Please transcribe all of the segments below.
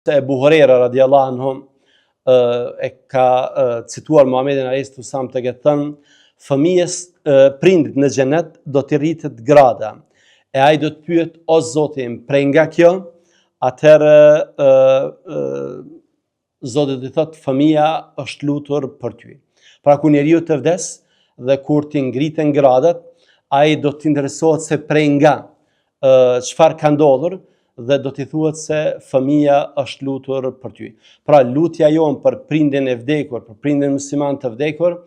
Se Ebu Hurajra radiallahu anhu e ka cituar Muhamedit alayhis salam të ketë thënë, fëmijës prindit në xhenet do t'i rritet grada, e ai do të pyet, o Zoti im, prej nga kjo? Atëherë Zoti do t'i thotë, fëmia është lutur për ty. Pra kur njeriu të vdes dhe kur t'i ngriten gradat, ai do t'i interesohet se prej nga çfarë ka ndodhur, dhe do t'i thuhet se fëmia është lutur për ty. Pra lutja jon për prindin e vdekur, për prindin musliman të vdekur,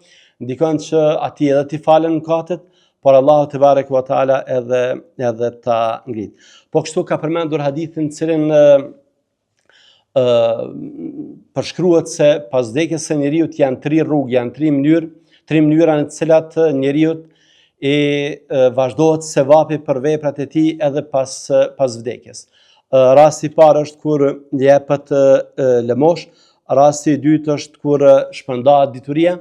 ndikon që atij edhe t'i falen mëkatet, por Allahu te bareke ve taala edhe ta ngrit. Po kështu ka përmendur hadithin cilin përshkruhet se pas vdekjes së njeriut janë 3 rrugë, janë 3 mënyra në të cilat njeriu vazhdohet sevapi për veprat e tij edhe pas vdekjes. Rasti i parë është kur jepet lëmosh, rasti i dytë është kur shpërndahet dituria,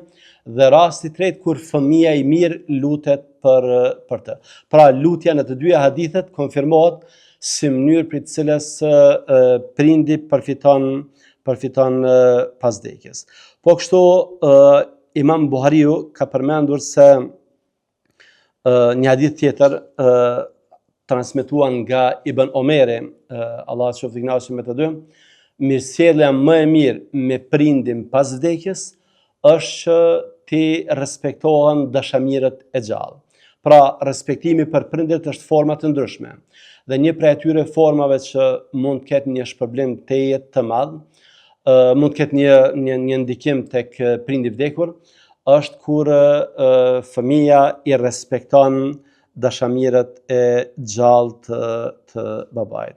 dhe rasti i tretë kur fëmia i mirë lutet për të. Pra lutja në të dyja hadithet konfirmohet si mënyrë për të cilës prindi përfiton pas vdekjes. Po kështu Imam Buhariu ka përmendur se një hadith tjetër transmetuan nga Ibn Omeri, Allah qoftë i kënaqur me të dy, mirësjellja më e mirë me prindin pas vdekjes është që ti respektohen dashamirët e gjallë. Pra respektimi për prindërit është forma të ndryshme. Dhe një prej atyre formave që mund të ketë një shpërblim teje të madh, mund të ketë një ndikim tek prindi i vdekur, është kur fëmia i respekton dashamirët e gjallë të babait.